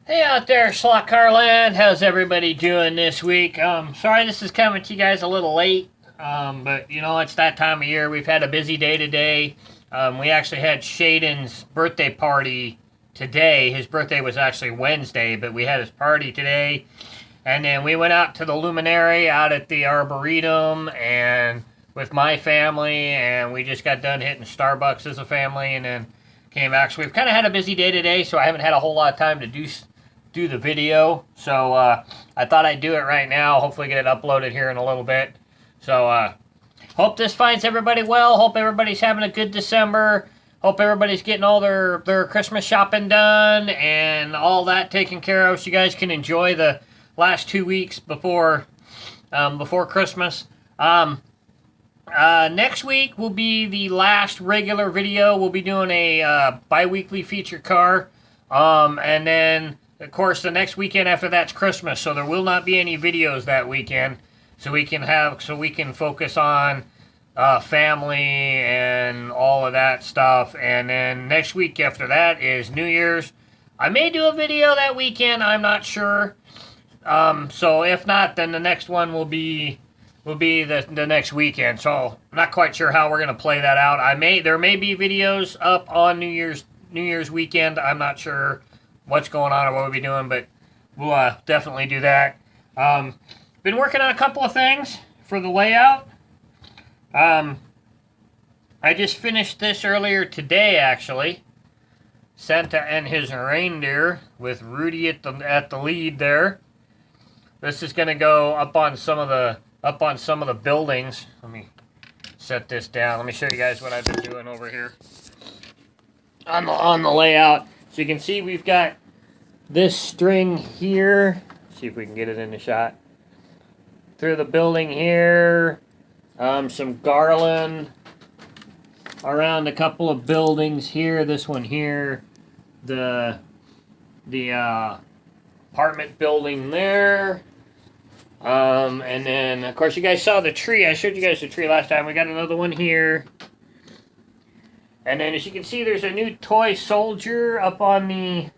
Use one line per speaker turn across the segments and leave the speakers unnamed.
Hey out there, Slot Car Land. How's everybody doing this week? Sorry this is coming to you guys a little late, but you know, it's that time of year. We've had a busy day today. We actually had Shaden's birthday party today. His birthday was actually Wednesday, but we had his party today. And then we went out to the Luminary out at the Arboretum and with my family, and we just got done hitting Starbucks as a family and then came back. So we've kind of had a busy day today, so I haven't had a whole lot of time to do the video. So I thought I'd do it right now. Hopefully get it uploaded here in a little bit. So hope this finds everybody well. Hope everybody's having a good December. Hope everybody's getting all their Christmas shopping done and all that taken care of so you guys can enjoy the last 2 weeks before Christmas. Next week will be the last regular video. We'll be doing a bi-weekly feature car. And then, of course, the next weekend after that's Christmas, so there will not be any videos that weekend. So we can focus on family and all of that stuff. And then next week after that is New Year's. I may do a video that weekend. I'm not sure. So if not, then the next one will be the next weekend. So I'm not quite sure how we're gonna play that out. There may be videos up on New Year's weekend. I'm not sure what's going on or what we'll be doing, but we'll definitely do that. Been working on a couple of things for the layout. I just finished this earlier today, actually. Santa and his reindeer with Rudy at the lead there. This is gonna go up on some of the buildings. Let me set this down. Let me show you guys what I've been doing over here on the layout. So you can see we've got this string here. See if we can get it in the shot. Through the building here. Some garland around a couple of buildings here. This one here. The apartment building there. And then, of course, you guys saw the tree. I showed you guys the tree last time. We got another one here. And then, as you can see, there's a new toy soldier up on the,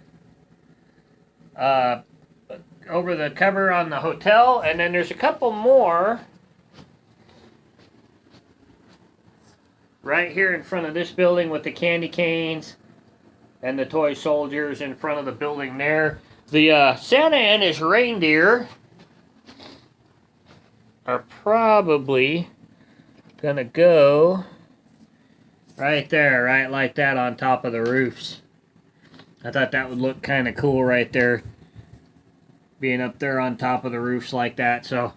over the cover on the hotel. And then there's a couple more right here in front of this building with the candy canes and the toy soldiers in front of the building there. The Santa and his reindeer are probably gonna go right there, right like that on top of the roofs. I thought that would look kind of cool right there, being up there on top of the roofs like that. So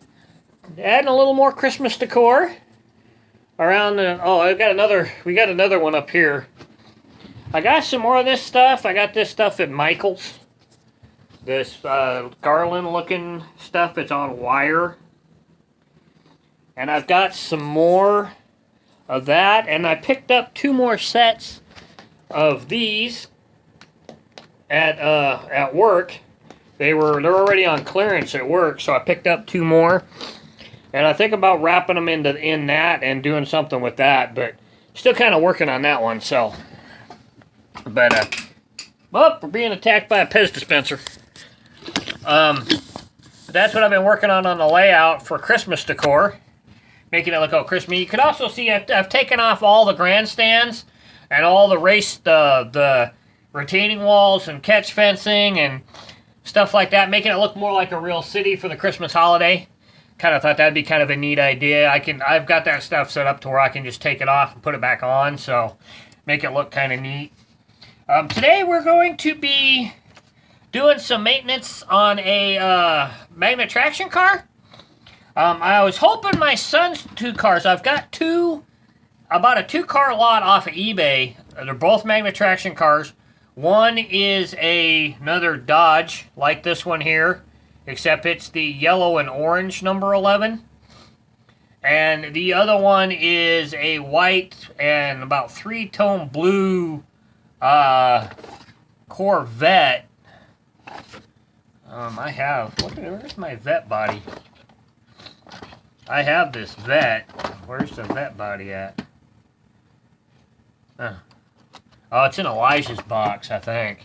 adding a little more Christmas decor around the, we got another one up here. I got some more of this stuff. I got this stuff at Michael's. This garland looking stuff. It's on wire. And I've got some more of that. And I picked up 2 more sets of these at work. They're already on clearance at work, so I picked up 2 more. And I think about wrapping them in that and doing something with that, but still kind of working on that one. So, but we're being attacked by a Pez dispenser. That's what I've been working on the layout for Christmas decor. Making it look all Christmas. You can also see I've taken off all the grandstands and all the retaining walls and catch fencing and stuff like that, making it look more like a real city for the Christmas holiday. Kind of thought that'd be kind of a neat idea. I've got that stuff set up to where I can just take it off and put it back on, so make it look kind of neat. Today we're going to be doing some maintenance on a magnatraction car. I was hoping my son's 2 cars. I've got about a 2-car lot off of eBay. They're both magnatraction cars. One is another Dodge, like this one here, except it's the yellow and orange number 11. And the other one is a white and about 3-tone blue Corvette. Where's my Vet body? I have this Vet. Where's the Vet body at? Oh, it's in Elijah's box, I think.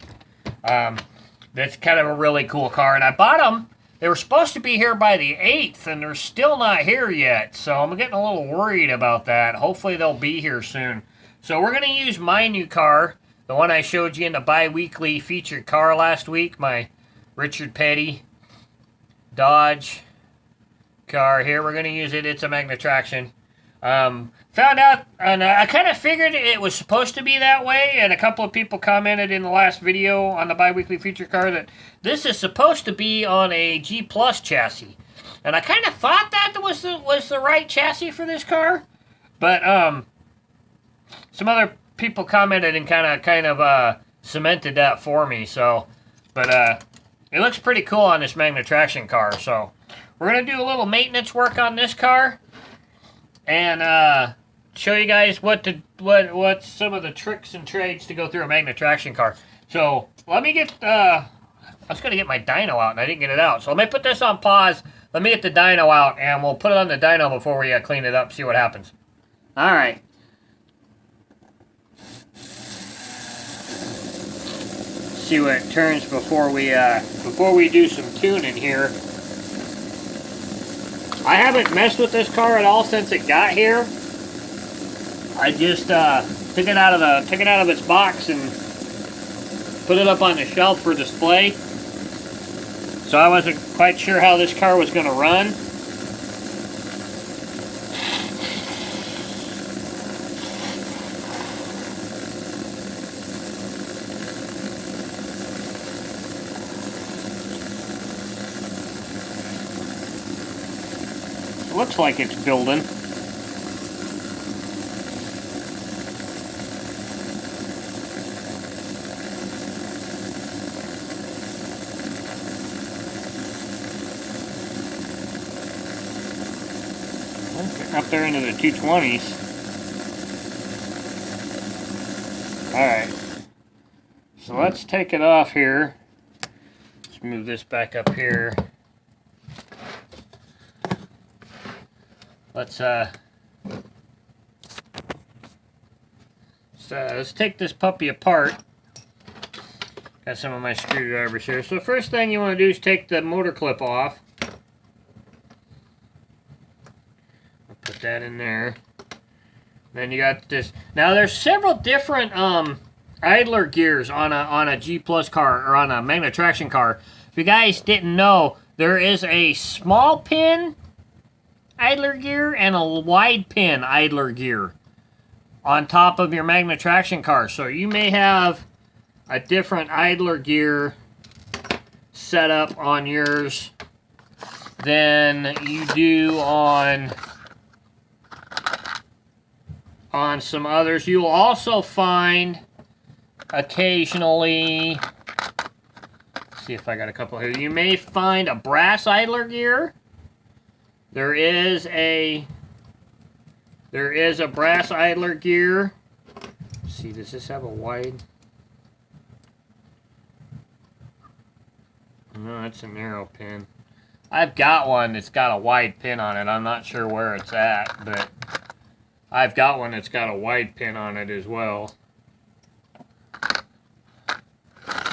That's kind of a really cool car, and I bought them. They were supposed to be here by the 8th, and they're still not here yet, so I'm getting a little worried about that. Hopefully they'll be here soon. So we're going to use my new car, the one I showed you in the bi-weekly featured car last week, my Richard Petty Dodge car here. We're going to use it. It's a magnatraction. Found out, and I kind of figured it was supposed to be that way, and a couple of people commented in the last video on the bi-weekly feature car that this is supposed to be on a G Plus chassis. And I kind of thought that was the right chassis for this car, but some other people commented and kind of cemented that for me. So, but it looks pretty cool on this magnatraction car. So we're gonna do a little maintenance work on this car, and show you guys what some of the tricks and trades to go through a magnatraction car. So let me get I was gonna get my dyno out and I didn't get it out. So let me put this on pause. Let me get the dyno out and we'll put it on the dyno before we clean it up. See what happens. All right. See what it turns before we do some tuning here. I haven't messed with this car at all since it got here. I just took it out of its box and put it up on the shelf for display. So I wasn't quite sure how this car was going to run. It looks like it's building. Up there into the 220s. Alright. So let's take it off here. Let's move this back up here. Let's take this puppy apart. Got some of my screwdrivers here. So first thing you want to do is take the motor clip off. Put that in there. Then you got this. Now there's several different idler gears on a G Plus car or on a magnatraction car. If you guys didn't know, there is a small pin idler gear and a wide pin idler gear on top of your magnatraction car. So you may have a different idler gear set up on yours than you do on some others. You'll also find occasionally, let's see if I got a couple here, you may find a brass idler gear. There is a brass idler gear. Let's see, does this have a wide? No, it's a narrow pin. I've got one that's got a wide pin on it. I'm not sure where it's at, but I've got one that's got a wide pin on it as well.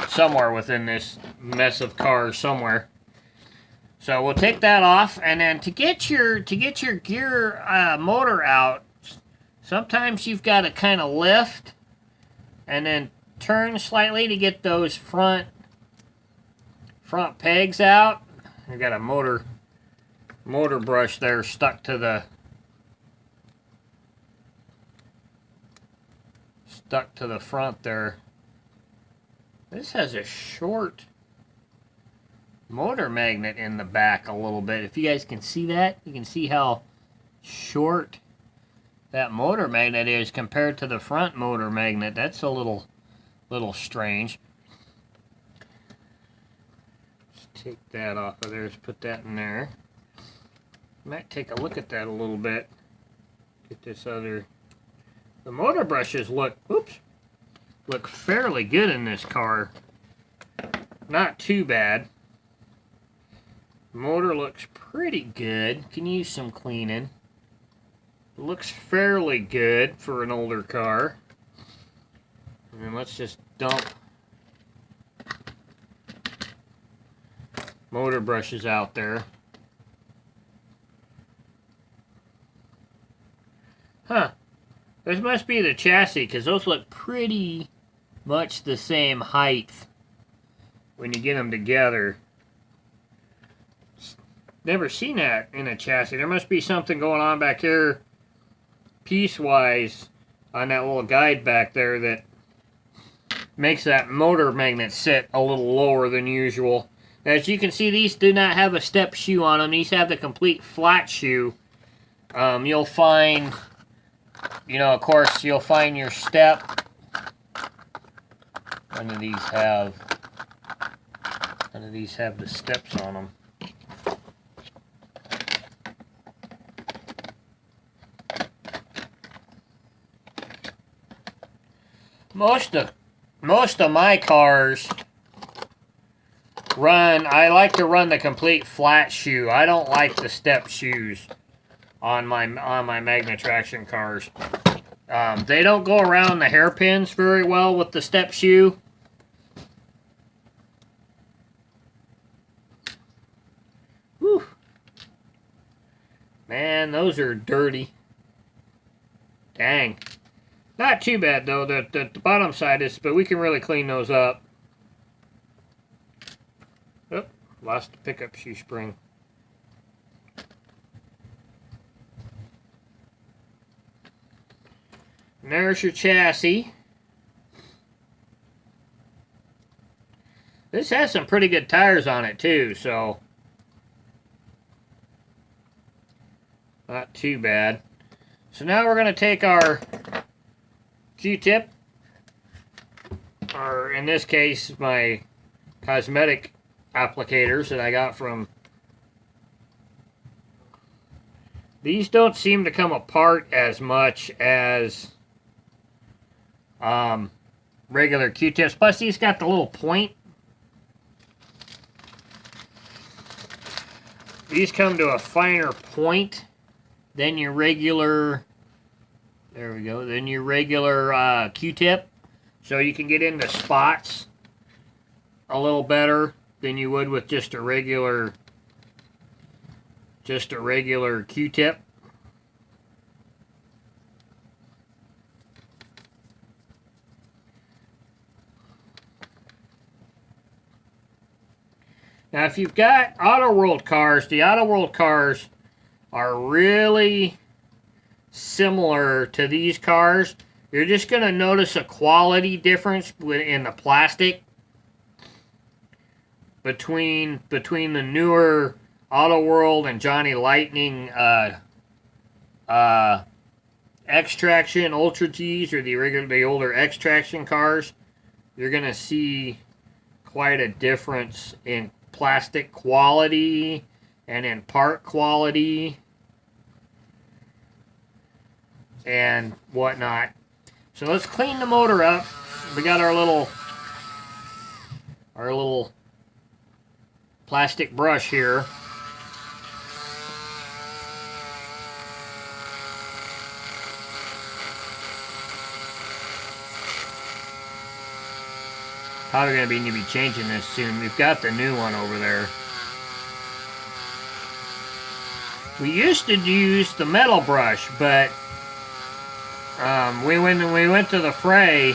Somewhere within this mess of cars somewhere. So we'll take that off, and then to get your gear motor out, sometimes you've got to kind of lift and then turn slightly to get those front pegs out. You've got a motor brush there stuck to the front there. This has a short motor magnet in the back a little bit. If you guys can see that, you can see how short that motor magnet is compared to the front motor magnet. That's a little strange. Let's take that off of there. Let's put that in there. Might take a look at that a little bit. Get this other. The motor brushes look fairly good in this car. Not too bad. Motor looks pretty good. Can use some cleaning. Looks fairly good for an older car. And then let's just dump motor brushes out there. Huh. This must be the chassis, because those look pretty much the same height when you get them together. Never seen that in a chassis. There must be something going on back here piece-wise on that little guide back there that makes that motor magnet sit a little lower than usual. As you can see, these do not have a step shoe on them. These have the complete flat shoe. You'll find, you know, of course, you'll find your step. None of these have the steps on them. Most of my cars I like to run the complete flat shoe. I don't like the step shoes on my magnatraction cars. They don't go around the hairpins very well with the step shoe. Whew. Man, those are dirty. Dang. Not too bad, though. The bottom side is, but we can really clean those up. Oh, lost the pickup shoe spring. And there's your chassis. This has some pretty good tires on it, too, so not too bad. So now we're going to take our Q-tip, or in this case, my cosmetic applicators that I got from... These don't seem to come apart as much as regular Q-tips. Plus, these got the little point. These come to a finer point than your regular... There we go. Then your regular Q-tip. So you can get into spots a little better than you would with just a regular Q-tip. Now if you've got Auto World cars, the Auto World cars are really similar to these cars. You're just going to notice a quality difference in the plastic between the newer Auto World and Johnny Lightning X-Traction Ultra Gs, or the older X-Traction cars. You're going to see quite a difference in plastic quality and in part quality and whatnot. So let's clean the motor up. We got our little plastic brush here. Probably going to need to be changing this soon. We've got the new one over there. We used to use the metal brush, but we went to the fray.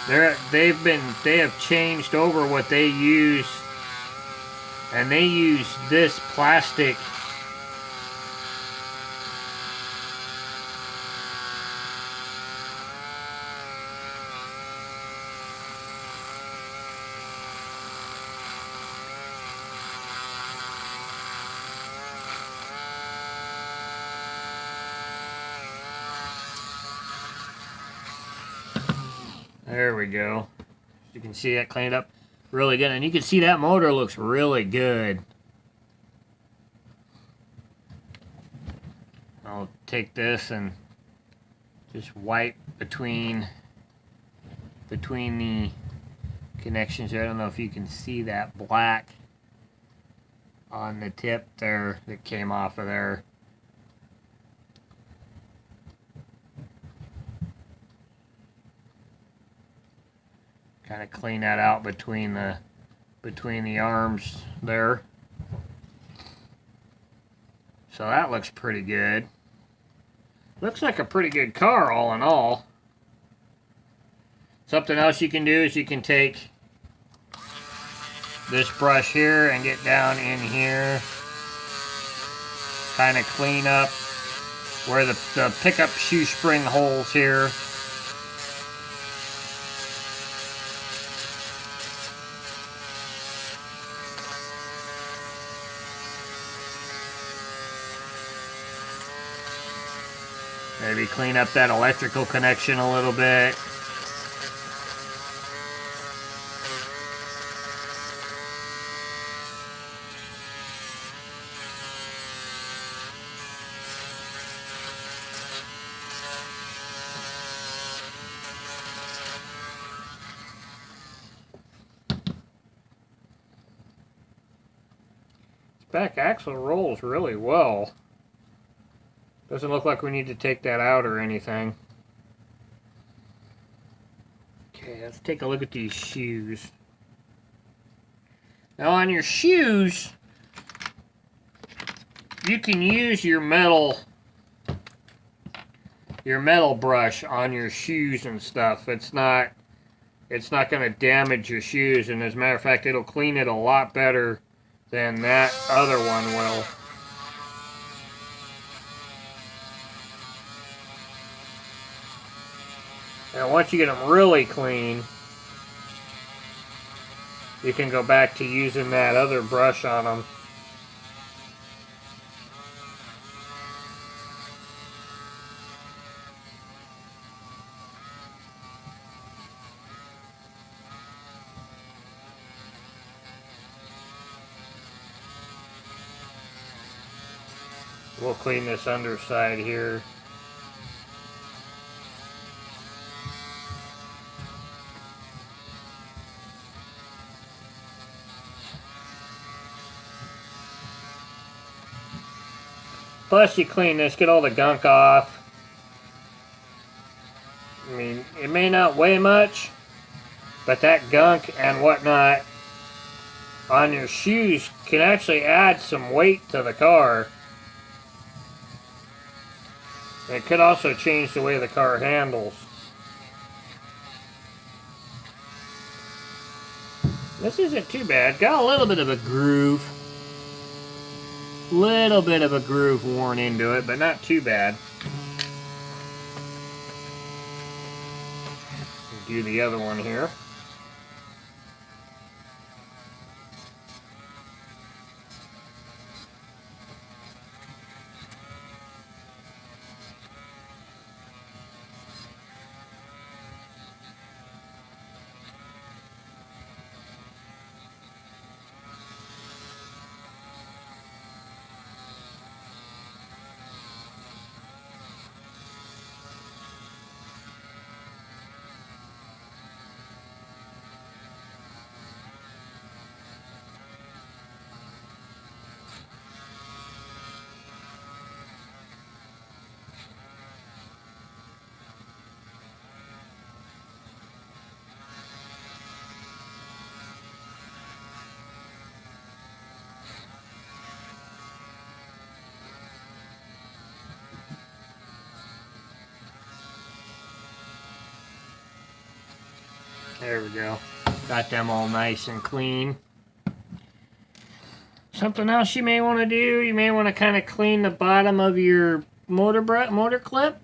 They have changed over what they use, and they use this plastic. There we go. You can see that cleaned up really good. And you can see that motor looks really good. I'll take this and just wipe between the connections there. I don't know if you can see that black on the tip there that came off of there. Kind of clean that out between the between the arms there. So that looks pretty good. Looks like a pretty good car all in all. Something else you can do is you can take this brush here and get down in here. Kind of clean up where the pickup shoe spring holes here. Maybe clean up that electrical connection a little bit. Back axle rolls really well. Doesn't look like we need to take that out or anything. Okay, let's take a look at these shoes. Now on your shoes, you can use your metal brush on your shoes and stuff. It's not going to damage your shoes, and as a matter of fact, it'll clean it a lot better than that other one will. And once you get them really clean, you can go back to using that other brush on them. We'll clean this underside here. Plus, you clean this, get all the gunk off. I mean, it may not weigh much, but that gunk and whatnot on your shoes can actually add some weight to the car. It could also change the way the car handles. This isn't too bad. Got a little bit of a groove. Little bit of a groove worn into it, but not too bad. Do the other one here. There we go. Got them all nice and clean. Something else you may want to do, you may want to kind of clean the bottom of your motor clip.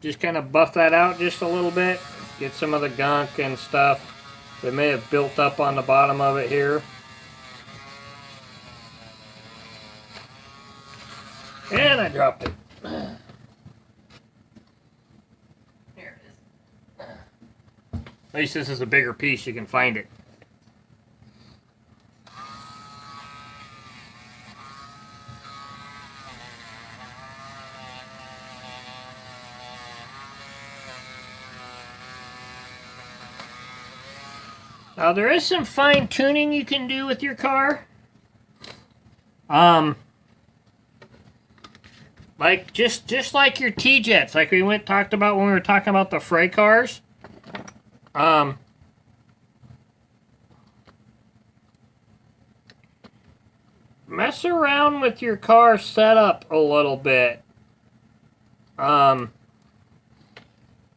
Just kind of buff that out just a little bit. Get some of the gunk and stuff that may have built up on the bottom of it here. And I dropped it. At least this is a bigger piece, you can find it. Now there is some fine tuning you can do with your car. Like just like your T-Jets, like we talked about when we were talking about the freight cars. mess around with your car setup a little bit.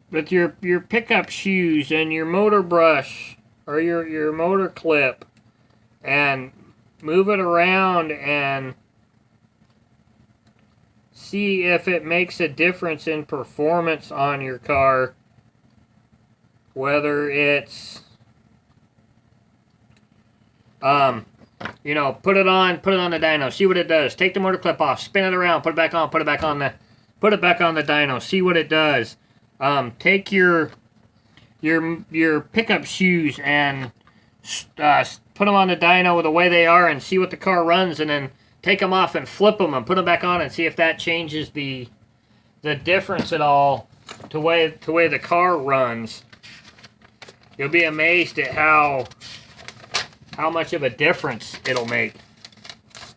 With your pickup shoes and your motor brush or your motor clip, and move it around and see if it makes a difference in performance on your car. Whether it's you know, put it on the dyno, see what it does. Take the motor clip off, spin it around, put it back on, put it back on the dyno, see what it does. Take your pickup shoes and put them on the dyno the way they are and see what the car runs, and then take them off and flip them and put them back on and see if that changes the difference at all to way the car runs. You'll be amazed at how much of a difference it'll make.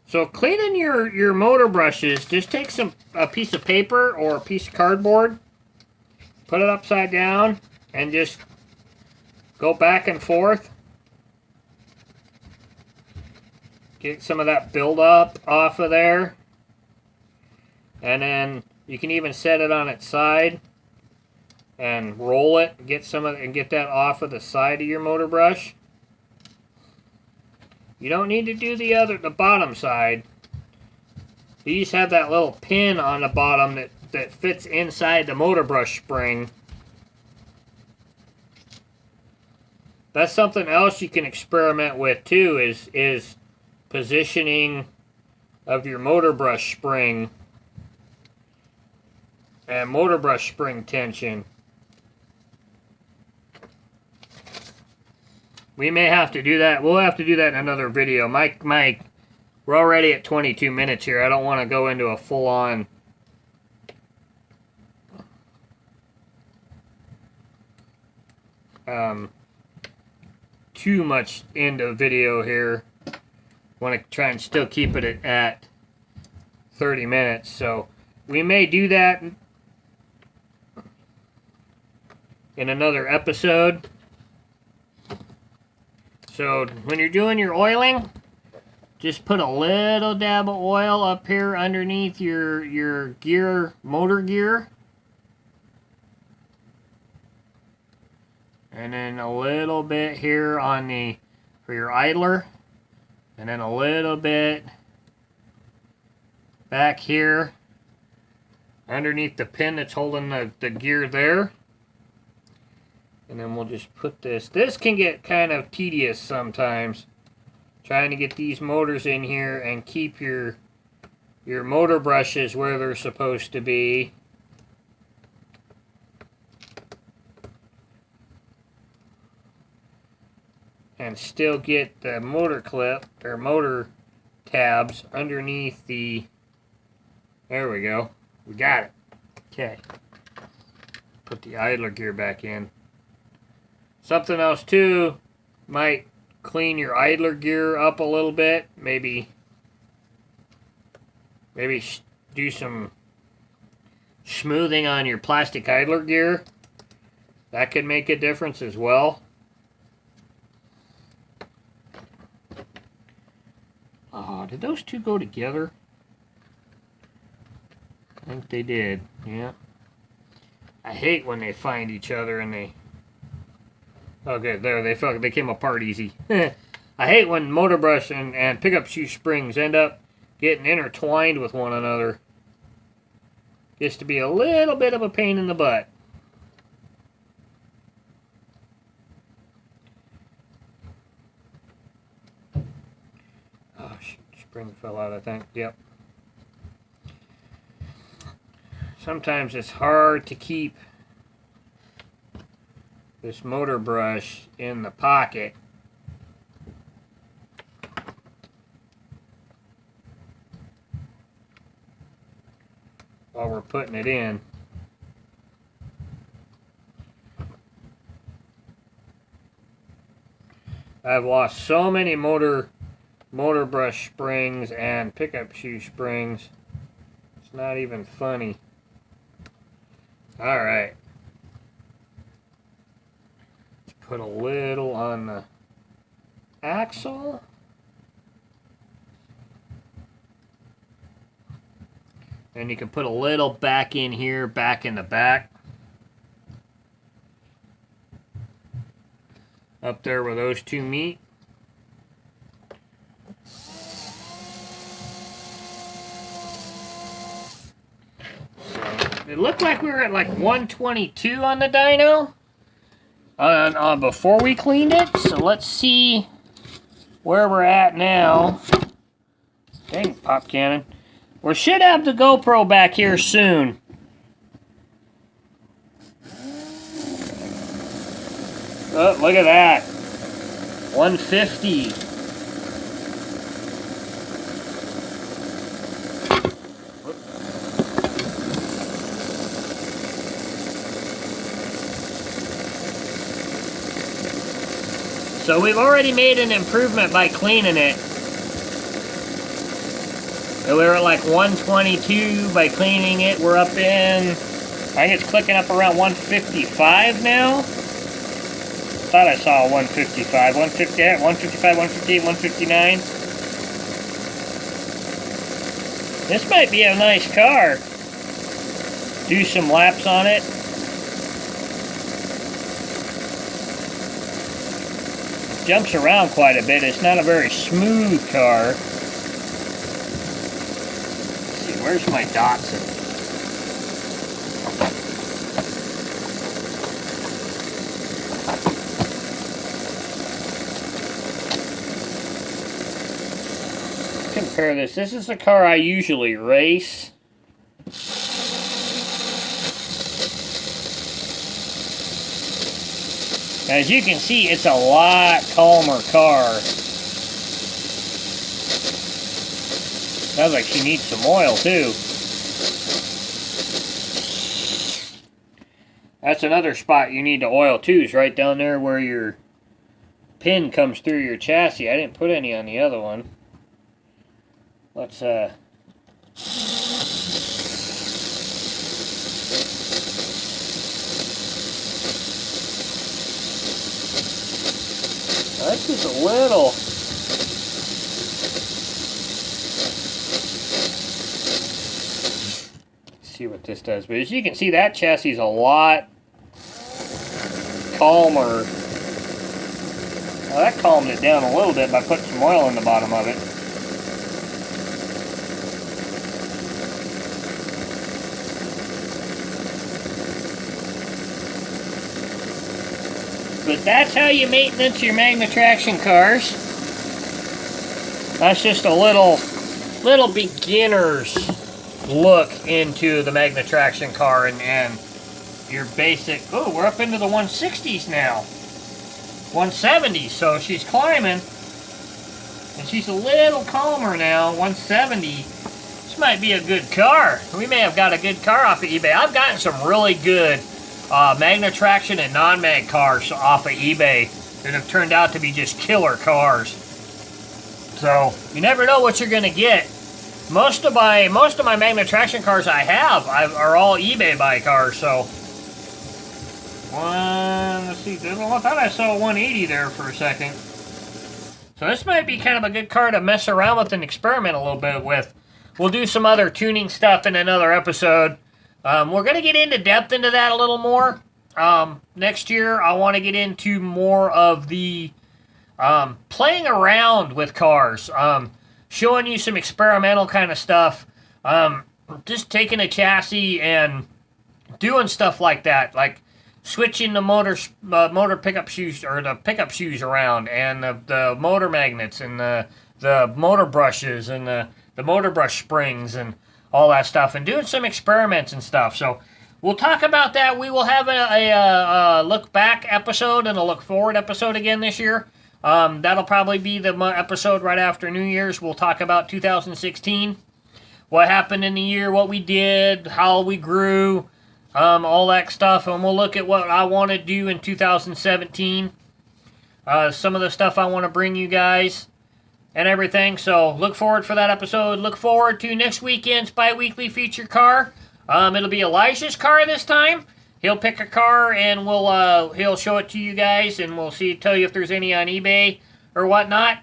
So cleaning your motor brushes, just take a piece of paper or a piece of cardboard, put it upside down, and just go back and forth. Get some of that buildup off of there. And then you can even set it on its side and roll it, get that off of the side of your motor brush. You don't need to do the bottom side. These have that little pin on the bottom that fits inside the motor brush spring. That's something else you can experiment with too, is positioning of your motor brush spring and motor brush spring tension. We may have to do that. We'll have to do that in another video. We're already at 22 minutes here. I don't want to go into a full-on too much into video here. Want to try and still keep it at 30 minutes. So we may do that in another episode. So when you're doing your oiling, just put a little dab of oil up here underneath your gear, motor gear. And then a little bit here for your idler. And then a little bit back here underneath the pin that's holding the gear there. And then we'll just put this. This can get kind of tedious sometimes, trying to get these motors in here and keep your motor brushes where they're supposed to be. And still get the motor clip or motor tabs underneath the. There we go. We got it. Okay. Put the idler gear back in. Something else too, might clean your idler gear up a little bit. Maybe do some smoothing on your plastic idler gear. That could make a difference as well. Did those two go together? I think they did. Yeah. I hate when they find each other and they. Okay, there they came apart easy. I hate when motor brush and pickup shoe springs end up getting intertwined with one another. Gets to be a little bit of a pain in the butt. Oh, spring fell out, I think. Yep. Sometimes it's hard to keep this motor brush in the pocket. While we're putting it in. I've lost so many motor brush springs and pickup shoe springs. It's not even funny. All right. Put a little on the axle. And you can put a little back in here, back in the back. Up there where those two meet. It looked like we were at like 122 on the dyno before we cleaned it. So let's see where we're at now. Dang, pop cannon. We should have the GoPro back here soon. Oh, look at that. 150. So we've already made an improvement by cleaning it. So we were at like 122 by cleaning it. We're up in, I think it's clicking up around 155 now. Thought I saw 155, 158, 155, 158, 159. This might be a nice car. Do some laps on it. Jumps around quite a bit. It's not a very smooth car. Let's see, where's my Datsun? Compare this. This is the car I usually race. As you can see, it's a lot calmer car. Sounds like she needs some oil too. That's another spot you need to oil too, is right down there where your pin comes through your chassis. I didn't put any on the other one. Let's that's just a little. Let's see what this does. But as you can see, that chassis is a lot calmer. Well, that calmed it down a little bit by putting some oil in the bottom of it. But that's how you maintenance your magnatraction cars. That's just a little beginner's look into the magnatraction car and your basic. Oh, we're up into the 160s now. 170s, so she's climbing. And she's a little calmer now, 170. This might be a good car. We may have got a good car off of eBay. I've gotten some really good magnatraction and non-mag cars off of eBay that have turned out to be just killer cars. So you never know what you're gonna get. Most of my magnatraction cars I have are all eBay buy cars. So let's see. I thought I saw 180 there for a second. So this might be kind of a good car to mess around with and experiment a little bit with. We'll do some other tuning stuff in another episode. We're going to get into depth into that a little more. Next year, I want to get into more of the playing around with cars. Showing you some experimental kind of stuff. Just taking a chassis and doing stuff like that. Like switching the motor pickup shoes, or the pickup shoes around, and the motor magnets, and the motor brushes, and the motor brush springs, and all that stuff, and doing some experiments and stuff. So we'll talk about that. We will have a look back episode and a look forward episode again this year. That'll probably be the episode right after New Year's. We'll talk about 2016, what happened in the year, what we did, how we grew, all that stuff, and we'll look at what I want to do in 2017. Some of the stuff I want to bring you guys and everything. So look forward for that episode. Look forward to next weekend's bi-weekly feature car. It'll be Elijah's car this time. He'll pick a car and he'll show it to you guys, and we'll tell you if there's any on eBay or whatnot.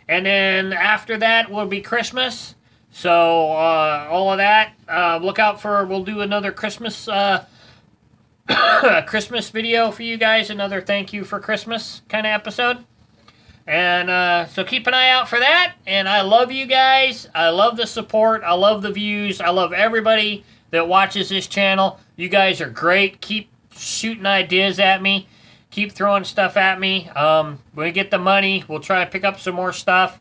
And then after that will be Christmas. So, all of that. Look out for, we'll do another Christmas, Christmas video for you guys. Another thank you for Christmas kind of episode. And so keep an eye out for that. And I love you guys. I love the support. I love the views. I love everybody that watches this channel. You guys are great. Keep shooting ideas at me. Keep throwing stuff at me. When we get the money, we'll try and pick up some more stuff.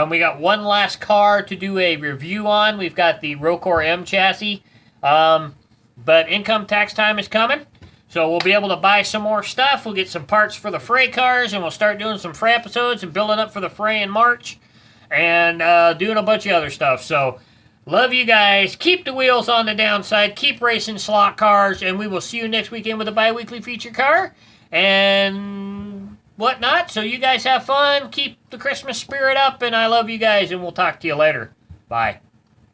We got one last car to do a review on. We've got the Rocor M chassis. But income tax time is coming. So we'll be able to buy some more stuff. We'll get some parts for the Fray cars, and we'll start doing some Fray episodes and building up for the Fray in March. And doing a bunch of other stuff. So, love you guys. Keep the wheels on the downside. Keep racing slot cars. And we will see you next weekend with a bi-weekly feature car. And whatnot. So you guys have fun. Keep the Christmas spirit up. And I love you guys. And we'll talk to you later. Bye.